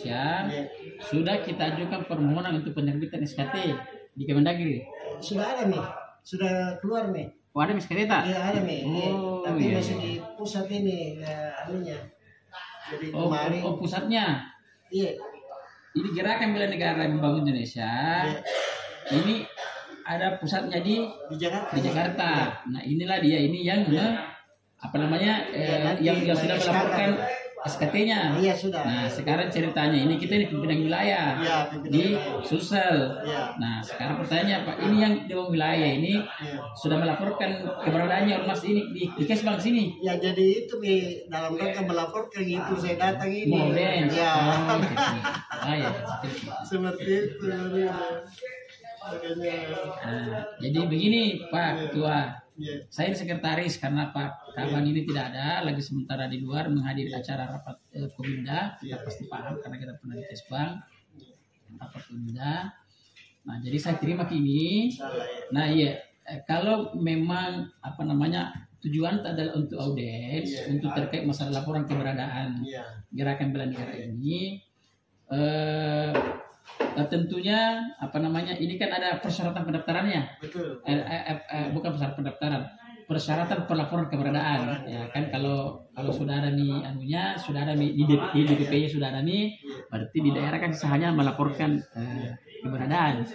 Indonesia sudah kita ajukan permohonan untuk penerbitan SKT di Kemendagri. Sudah ada nih, sudah keluar nih. Oh, ada SKT tak? Iya ada nih. Oh, Tapi iya. masih di pusat ini anunya. Jadi kemarin. Oh, pusatnya. Iya. Ini Gerakan Bela Negara Membangun Indonesia. Iya. Ini ada pusatnya di Jakarta. Di Jakarta. Nah, inilah dia ini yang apa namanya yang sudah melaporkan SKT-nya. Iya sudah. Nah, sekarang ceritanya ini kita ini pimpinan wilayah Iya, pimpinan di wilayah. Sulsel. Iya. Nah, sekarang pertanyaannya Pak, ini yang di wilayah ini sudah melaporkan keberadaannya ormas ini di Kesbang sini. Ya jadi itu nih dalam rangka melaporkan itu saya datang ini. Mau dance. Ya. Oh, gitu. Ah, ya. Seperti itu. Makanya. Nah, jadi begini Pak Ketua. Iya. Saya sekretaris karena Pak Kaban ini tidak ada lagi sementara di luar menghadiri acara rapat Komda. Kita pasti paham karena kita pernah di Kesbang rapat Komda. Nah, jadi saya terima kini. Nah, iya kalau memang apa namanya tujuan adalah untuk audiens, untuk terkait masalah laporan keberadaan Gerakan Bela Negara ini. Tentunya apa namanya ini kan ada persyaratan pendaftarannya. Betul. Bukan persyaratan pendaftaran, persyaratan pelaporan keberadaan. Ya kan kalau sudah ada nih anunya, sudah ada di DPP-nya sudah ada nih, berarti di daerah kan hanya melaporkan keberadaan.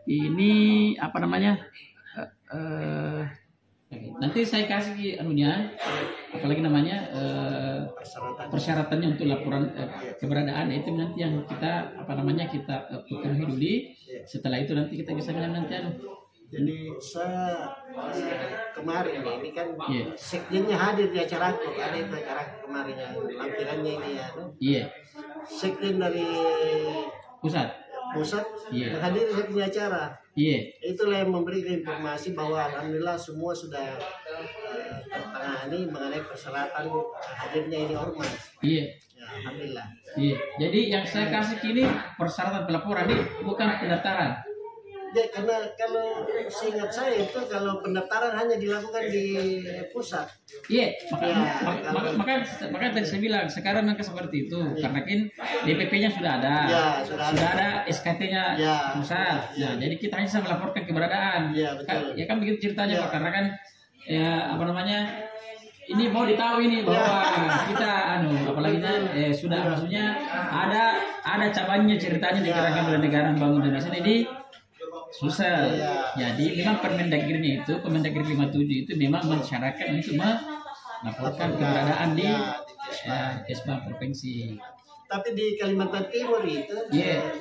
Ini apa namanya? Nanti saya kasih anunya, apalagi namanya persyaratannya untuk laporan keberadaan itu nanti yang kita apa namanya kita penuhi dulu. Setelah itu nanti kita bisa bilang nanti Jadi saya kemarin ini kan sekjennya hadir di acara itu, ada itu acara kemarin yang lampirannya ini ya. Iya. Sekjen dari pusat menghadiri satu acara. Iya. Itulah yang memberikan informasi bahwa alhamdulillah semua sudah tertangani mengenai persyaratan hadirnya ini ormas. Iya. Ya, alhamdulillah. Iya. Jadi yang saya kasih kini persyaratan pelaporan ini bukan pendaftaran. Ya, karena kalau seingat saya itu kalau pendaftaran hanya dilakukan di pusat. Iya, maka tadi saya bilang sekarang mereka seperti itu karena kan DPP-nya sudah ada, sudah ada SKT-nya pusat. Nah, jadi kita hanya bisa melaporkan keberadaan. Iya, betul. Ya kan begitu ceritanya Pak, karena kan ya apa namanya ini mau ditahu ini bahwa kita apalagi sudah maksudnya ada cabangnya ceritanya di Gerakan Bela Negara Membangun Indonesia ini Sulsel. Jadi memang Permendagri itu Permendagri 57 itu memang mensyaratkan untuk melaporkan keberadaan di Kesbang provinsi. Tapi di Kalimantan Timur itu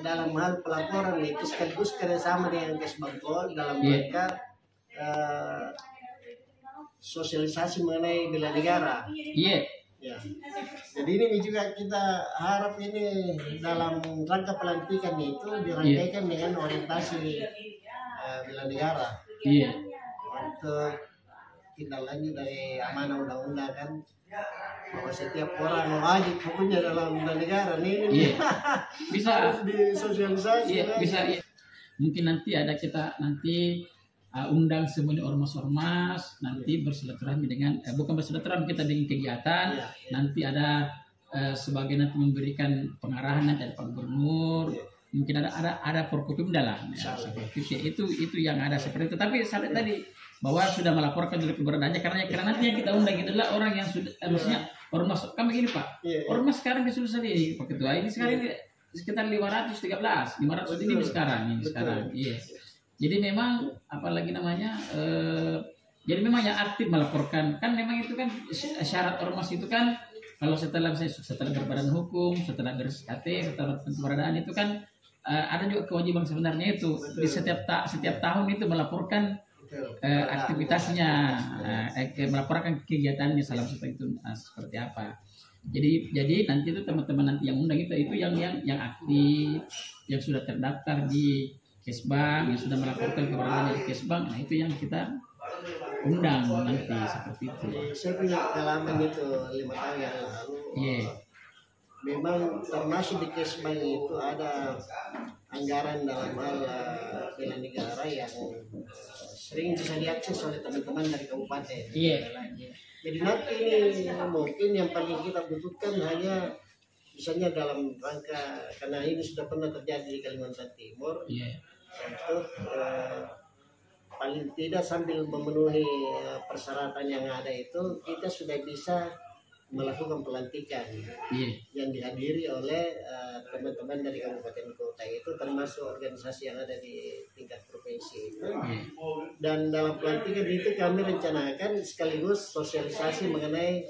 dalam hal pelaporan itu sekaligus kerjasama dengan Kesbangpol dalam rangka sosialisasi mengenai bela negara. Iya. Ya. Jadi ini juga kita harap ini dalam rangka pelantikan itu dirangkaikan dengan orientasi bela negara. Iya. Untuk tindak lanjut dari amanah undang-undang kan bahwa setiap orang wajib hukumnya dalam bela negara ini bisa disosialisasi. Iya, bisa. Iya. Mungkin nanti ada kita nanti undang semuanya ormas-ormas nanti bersilaturahmi dengan bukan bersilaturahmi kita bikin kegiatan nanti ada sebagai nanti memberikan pengarahan nanti ada Pak Gubernur mungkin ada Forkopimda lah seperti itu yang ada seperti itu tapi sampai tadi bahwa sudah melaporkan dari keberadaannya karena nanti yang kita undang itu adalah orang yang sudah maksudnya ormas kan begini Pak ormas sekarang di Sulsel ini Pak Ketua ini sekarang ini sekitar 500 ini sekarang iya. Jadi memang apalagi namanya jadi memang yang aktif melaporkan kan memang itu kan syarat ormas itu kan kalau setelah berbadan hukum, setelah ber-SKT, setelah keberadaan itu kan ada juga kewajiban sebenarnya itu di setiap tahun itu melaporkan aktivitasnya, melaporkan kegiatannya salah satu itu seperti apa. Jadi nanti itu teman-teman nanti yang undang itu yang aktif, yang sudah terdaftar di Kesbang yang sudah melaporkan keberadaannya di Kesbang, nah itu yang kita undang nanti seperti itu. Saya punya pengalaman itu 5 tahun yang lalu. Memang termasuk di Kesbang itu ada anggaran dalam hal bela negara yang sering bisa diakses oleh teman-teman dari kabupaten. Jadi nanti ini mungkin yang paling kita butuhkan hanya misalnya dalam rangka, karena ini sudah pernah terjadi di Kalimantan Timur, untuk paling tidak sambil memenuhi persyaratan yang ada itu, kita sudah bisa melakukan pelantikan yang dihadiri oleh teman-teman dari kabupaten kota itu, termasuk organisasi yang ada di tingkat provinsi itu. Dan dalam pelantikan itu kami rencanakan sekaligus sosialisasi mengenai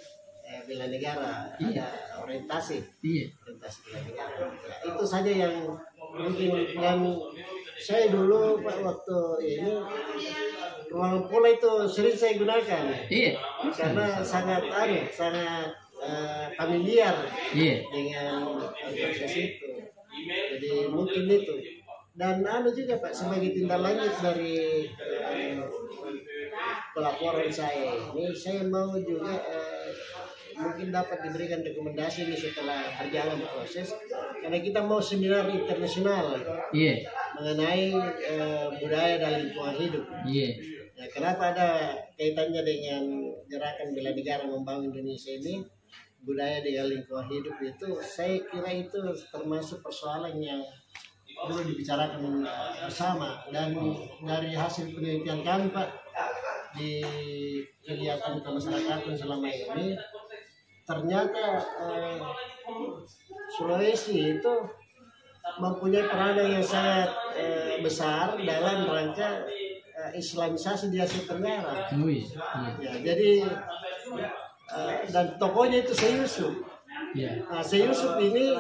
bela negara, ada orientasi bela negara. Ya, itu saja yang mungkin yang saya dulu Pak, waktu ini ruang pola itu sering saya gunakan, karena sangat familiar dengan proses itu. Jadi mungkin itu. Dan juga Pak, sebagai tindak lanjut dari pelaporan saya ini, saya mau juga mungkin dapat diberikan rekomendasi ini setelah berjalan proses, karena kita mau seminar internasional mengenai budaya dan lingkungan hidup. Nah, kenapa ada kaitannya dengan gerakan bela negara membangun Indonesia ini, budaya dengan lingkungan hidup itu, saya kira itu termasuk persoalan yang perlu dibicarakan bersama. Dan dari hasil penelitian kami Pak, di kegiatan kemasyarakatan selama ini, ternyata Sulawesi itu mempunyai peranan yang sangat besar dalam rangka Islamisasi di Asia Tenggara. Ya, jadi dan tokohnya itu Syekh Yusuf. Nah, Syekh Yusuf ini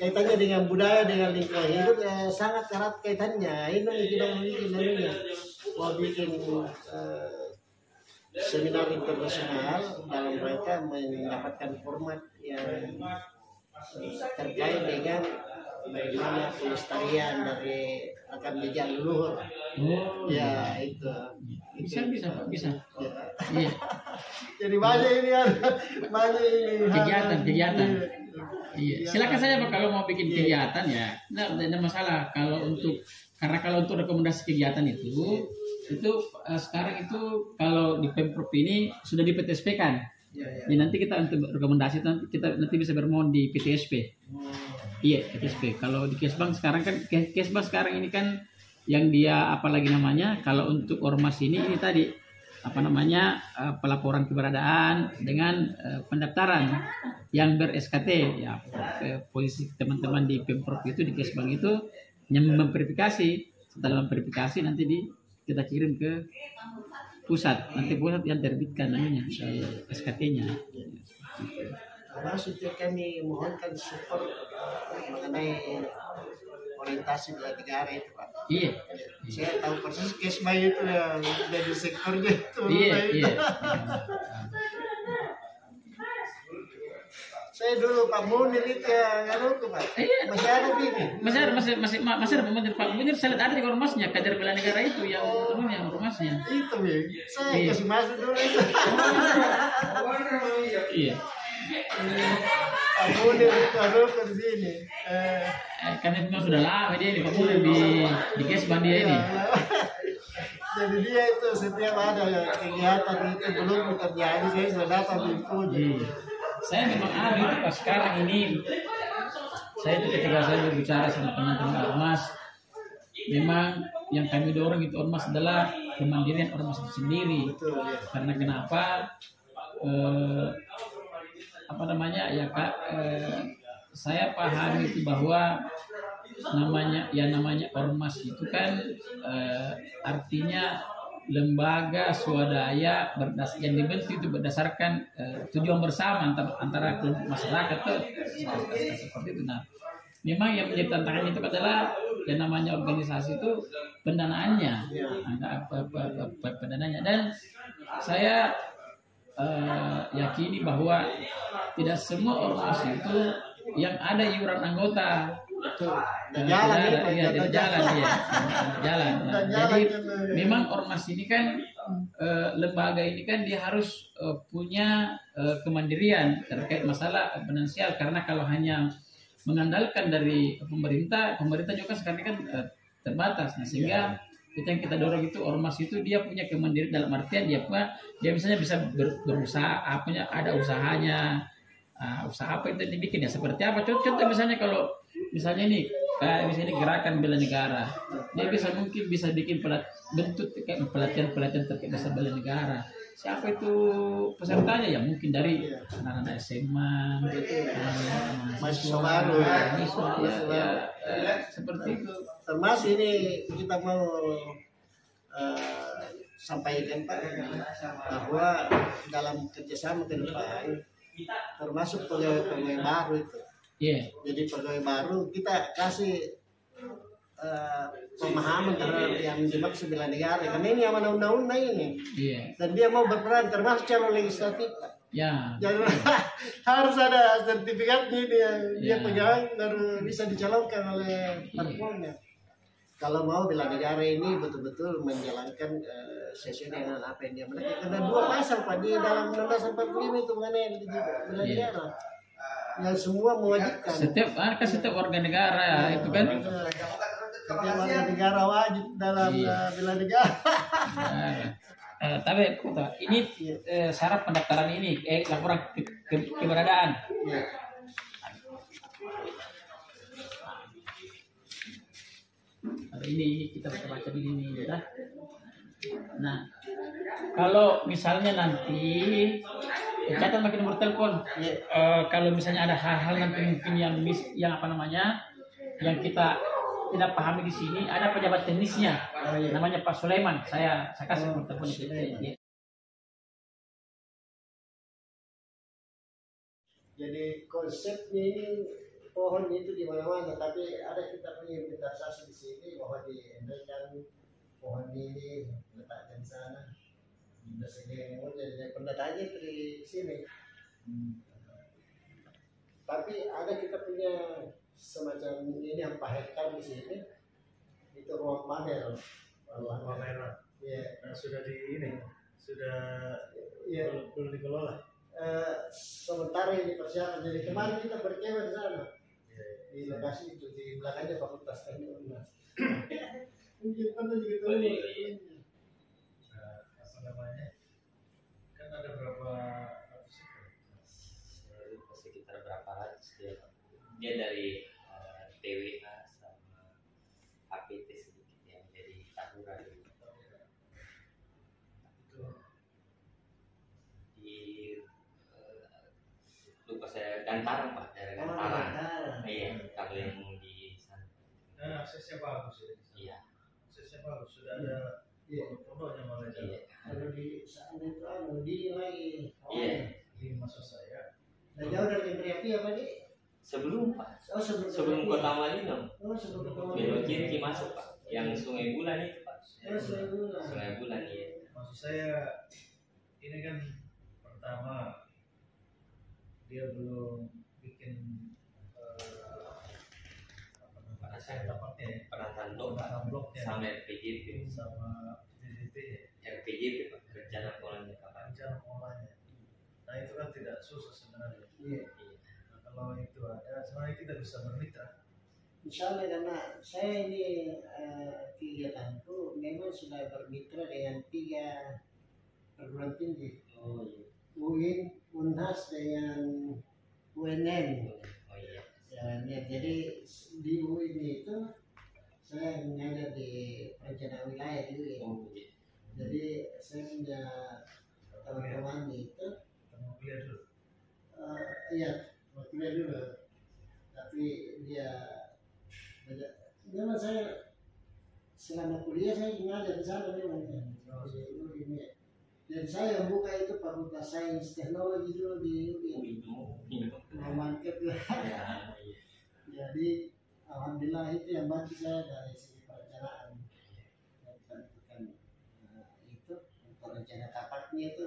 kaitannya dengan budaya, dengan lingkungan hidup sangat erat kaitannya. Ini kita mau bikin seminar internasional dalam rangka mendapatkan format yang terkait dengan bagaimana pelestarian dari rekam jejak leluhur. Ya itu. Bisa. Ya. Jadi banyak ini kegiatan. Silakan saja Pak, kalau mau bikin kegiatan ya. Nah, tidak ada masalah. Karena kalau untuk rekomendasi kegiatan itu sekarang itu kalau di Pemprov ini sudah di PTSP kan. Jadi nanti kita untuk rekomendasi nanti bisa bermohon di PTSP. PTSP. Kalau di Kesbang sekarang kan sekarang ini kan yang dia apalagi namanya, kalau untuk ormas ini tadi pelaporan keberadaan dengan pendaftaran yang ber-SKT ya. Polisi teman-teman di Pemprov itu di Kesbang itu yang memverifikasi. Setelah memverifikasi nanti kita kirim ke pusat, nanti pusat yang terbitkan namanya SKT-nya. Termasuk kami mohonkan support mengenai orientasi bela negara itu Pak. Saya tahu persis Kesbang itu yang dari sektornya itu. Saya dulu Pak Munir itu Pak. Masih ada ini. Masih ada Pak Munir. Saya lihat ada di ormasnya, kader bela negara itu yang ormasnya. Itu saya kasih masuk dulu itu. Pak Munir itu di sini. Karena memang sudah lama dia ini Pak Munir di Kesbang dia ini. Jadi dia itu setiap ada kegiatan itu belum terjadi, saya sudah dapat infonya. Saya memang ada itu Pak, sekarang ini saya itu ketika saya berbicara sama teman-teman ormas, memang yang kami dorong itu ormas adalah kemandirian ormas itu sendiri. Karena kenapa? Saya paham itu bahwa namanya ormas itu kan artinya lembaga swadaya yang dibentuk itu berdasarkan tujuan bersama antara kelompok masyarakat seperti itu. Nah, memang yang menjadi tantangan itu adalah yang namanya organisasi itu pendanaannya, pendanaannya. Dan saya yakini bahwa tidak semua ormas itu yang ada iuran anggota. Tidak jalan. Jadi memang ormas ini kan lembaga ini kan dia harus punya kemandirian terkait masalah finansial, karena kalau hanya mengandalkan dari pemerintah juga kan sekarang kan terbatas. Nah, sehingga kita yang kita dorong itu ormas itu dia punya kemandirian dalam artian dia misalnya bisa berusaha ada usahanya. Usaha apa itu dibikin ya seperti apa? Contoh misalnya kalau misalnya ini kayak misalnya gerakan bela negara, dia mungkin bisa bikin bentuk kayak pelatihan terkait dasar bela negara. Siapa itu pesertanya ya mungkin dari anak-anak SMA, mahasiswa baru, seperti itu. Termasuk ini kita mau sampaikan Pak bahwa dalam kerjasama ke depan termasuk pegawai baru itu. Jadi pegawai baru kita kasih pemahaman terhadap yang dimaksud bela negara karena ini amanah undang-undang ini. Dan dia mau berperan termasuk calon legislatif. Jadi harus ada sertifikatnya dia pegang baru bisa dicalonkan oleh parpolnya. Kalau mau bela negara ini betul-betul menjalankan sesuai dengan apa yang dia mereka. Karena 2 pasal Pak di dalam Undang-Undang 45 itu mengenai bela negara. Yang semua mewajibkan. Setiap warga negara itu kan. Setiap warga negara wajib dalam bela negara. Tapi ini syarat pendaftaran ini laporan keberadaan. Ini kita baca di sini ya. Nah, kalau misalnya nanti catat makin nomor telepon. Kalau misalnya ada hal-hal nanti mungkin yang apa namanya yang kita tidak pahami di sini, ada pejabat teknisnya, namanya Pak Sulaiman. Saya kasih nomor telepon itu. Jadi konsepnya ini pohon itu di mana-mana, tapi ada kita punya inventarisasi di sini bahwa diendalikan pohon ini letakkan di sana. Sudah segini jadi pendataannya di sini. Tapi ada kita punya semacam ini yang hektar di sini. Itu ruang pamer. Ruang pamer. Iya. Nah, sudah belum dikelola. Sementara ini persiapan. Jadi kemarin kita berkemah di sana. Di lokasi itu di belakangnya Fakultas Teknik Unmas. Mungkin anda juga tahu apa namanya? Kan ada berapa sekitar berapa ratus dia dari TWA sama HPT sedikit yang jadi Tahura itu di lupa saya Gantarang Pak, daerah Gantarang. Iya, kalau yang di sana. Nah, aksesnya bagus ya. Iya. Aksesnya bagus, sudah ada pondoknya malah. Iya. Kalau di sana itu di lagi. Iya. Di maksud saya. Dan jauh dari Triapi apa nih? Sebelum Pak. Sebelum Kota Malino. Sebelum Kota Malino. Belok kiri masuk Pak. Yang Sungai Bulan itu Pak. Sungai Bulan iya. Maksud saya ini kan pertama dia belum bikin penataan blok sama RPJP Pak, rencana pengolahannya. Nah itu kan tidak susah sebenarnya. Nah, kalau itu ada sebenarnya kita bisa bermitra. Misalnya karena saya ini kegiatanku memang sudah bermitra dengan 3 perguruan tinggi. UIN, UNHAS dengan UNM. Jadi di UIN itu saya mengajar di perencanaan wilayah di UIN. Jadi saya punya teman-teman itu kuliah dulu. Iya, kuliah dulu. Tapi dia memang saya selama kuliah saya mengajar di sana memang. Dan saya membuka itu Fakultas Sains Teknologi dulu di UIN. Mantap ya. Jadi alhamdulillah itu yang bantu saya dari segi perencanaan. Itu untuk rencana tapaknya itu.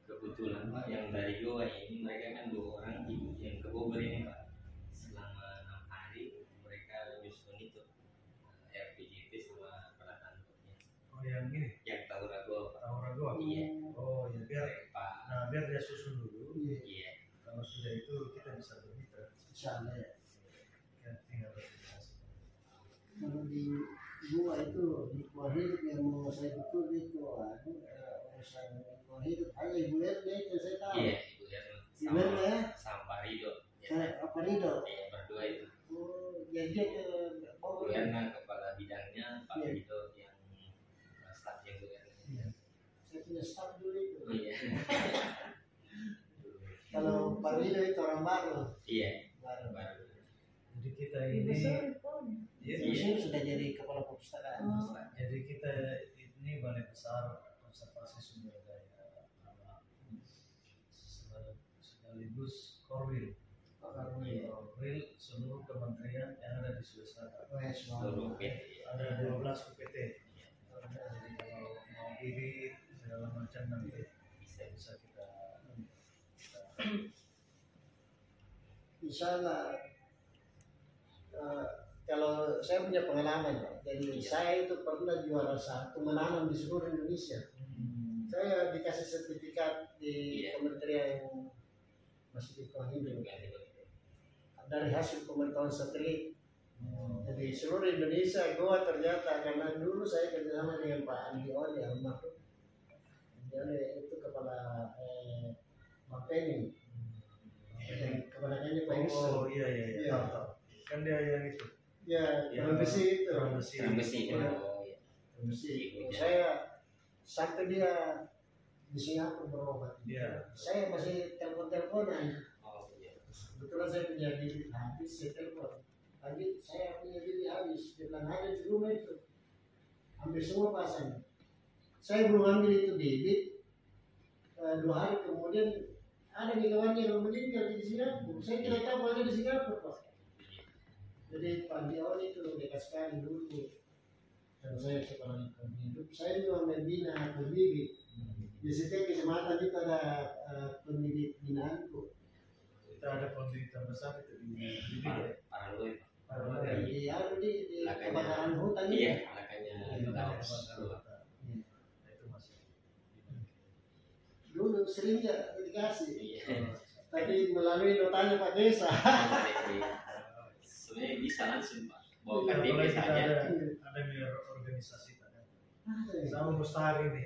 Kebetulan Pak yang dari Goa ini mereka kan 2 orang ibu yang ke Bogor ini Pak. Selama 6 hari mereka menyusun itu RPJP sama penataan bloknya. Oh yang ini? Yang Tahura Goa Pak. Tahura Goa. Iya. Oh ya biar Pak. Nah biar dia susun dulu. Iya. Kalau sudah itu kita bisa bermitra. Misalnya Tinggal berkomunikasi. kalau di gua itu di gua hidup yang mau saya betul itu urusan gua hidup hanya ibu RT itu saya tahu. Iya, Ibu Ibu RT ya? sama Pak Rido. Saya apa Rido? Iya, berdua itu. Oh, jadi dia ke Bu Erna kepala bidangnya, Pak Rido yang staf yang Bu Erna. Iya. Saya punya staff dulu itu. Iya. Kalau Pak Rido itu orang baru. Iya, Baru. Jadi kita ini Musim sudah jadi kepala perpustakaan. jadi kita ini Balai Besar Konservasi Sumber Daya Alam sekaligus Korwil seluruh kementerian yang ada di Sulawesi Selatan. seluruh Ada 12 UPT. Jadi kalau mau iri segala macam nanti bisa kita Misalnya kalau saya punya pengalaman ya, jadi saya itu pernah juara 1 menanam di seluruh Indonesia. Saya dikasih sertifikat di Kementerian Masih Lingkungan Hidup dari hasil pemantauan satelit. Jadi seluruh Indonesia gua ternyata karena dulu saya kerjasama dengan Pak Andi Oli almarhum. Dia itu kepala Mapeni. Dan kebenarannya Pak Yusuf. Oh iya. Tahu. Kan dia yang itu. Ya, Yang besi itu. Besi. Besi. Saya sampai dia di Singapura berobat. Iya. Saya masih telepon-teleponan. Oh iya. Kebetulan saya punya bibit habis, saya telepon. Tadi saya punya bibit habis, dia bilang ada di rumah itu. Ambil semua pasang. Saya belum ambil itu bibit. 2 hari kemudian ada kawannya yang meninggal di Singapura. Saya tidak tahu ada di Singapura, Pak. Jadi Pak Dion itu dekat sekali dulu. Dan saya kepala lingkungan hidup. Saya juga membina pembibit. Di setiap kecamatan itu ada pembibit binaanku. Kita ada penelitian besar itu di Paraloi. Di kebakaran hutan ini. Iya, makanya itu masih Dulu sering ya dikasih. Iya. Tapi melalui notanya Pak Desa. Sebenarnya bisa langsung Pak. Bawa kalau KTP kita saja. ada organisasi kan. Sama Mustari nih.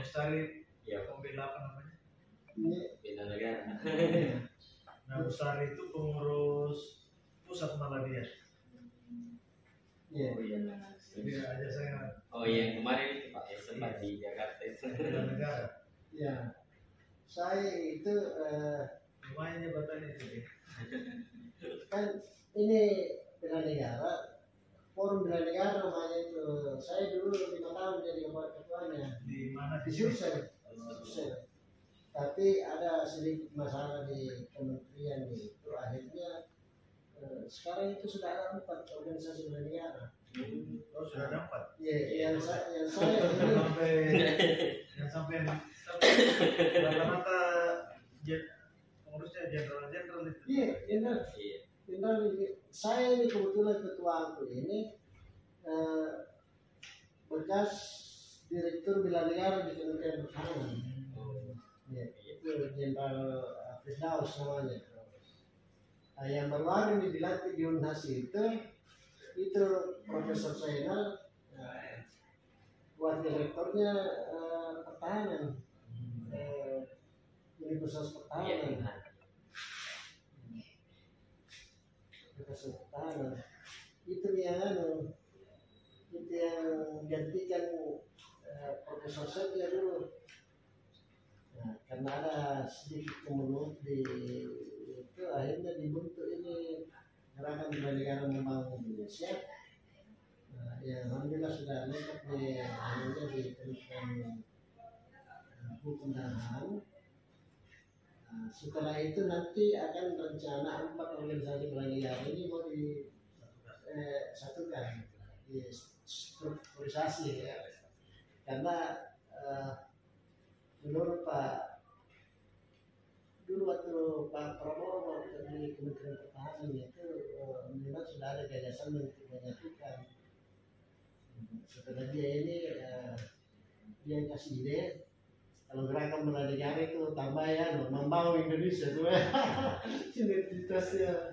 Mustari Iya, pembela apa namanya? beda negara. Nah, Mustari itu pengurus pusat malah dia. Iya. Oh iya. Dia aja saya Oh iya, kemarin itu Pak yang sempat di Jakarta itu. bela negara. Ya. Saya itu Lumayan jabatannya itu. kan ini bela negara, forum bela negara namanya itu. Saya dulu 5 tahun jadi ketuanya. Di mana Di Sulsel. Tapi ada sedikit masalah di kementerian itu. Akhirnya sekarang itu sudah ada 4 organisasi bela negara. Oh, sudah ada 4. Ya, yang saya sampai rata-rata pengurusnya jenderal itu. Iya, benar. Iya. Benar. Saya ini kebetulan ketua aku ini bekas direktur bela negara di Kementerian Pertahanan. Ya, itu Jenderal Firdaus namanya. Yang baru ini dilatih di Unhas itu Profesor Zainal, wakil rektornya pertahanan, Universitas Pertahanan. Universitas Pertahanan itu yang gantikan Profesor Setia dulu. Nah, karena ada sedikit kemelut di itu akhirnya dibentuk ini gerakan bela negara membangun Indonesia. Nah, ya alhamdulillah sudah lengkap di Kementerian Hukum dan HAM. Nah, setelah itu nanti akan rencana 4 organisasi bela negara ini mau disatukan, di strukturisasi ya. Karena menurut Pak dulu waktu Pak Prabowo di Kementerian Pertahanan itu memang sudah ada gagasan untuk menyatukan. Setelah dia ini dia kasih ide Kalau gerakan berada jari itu tambah ya, membangun Indonesia tuh. Sinergitasnya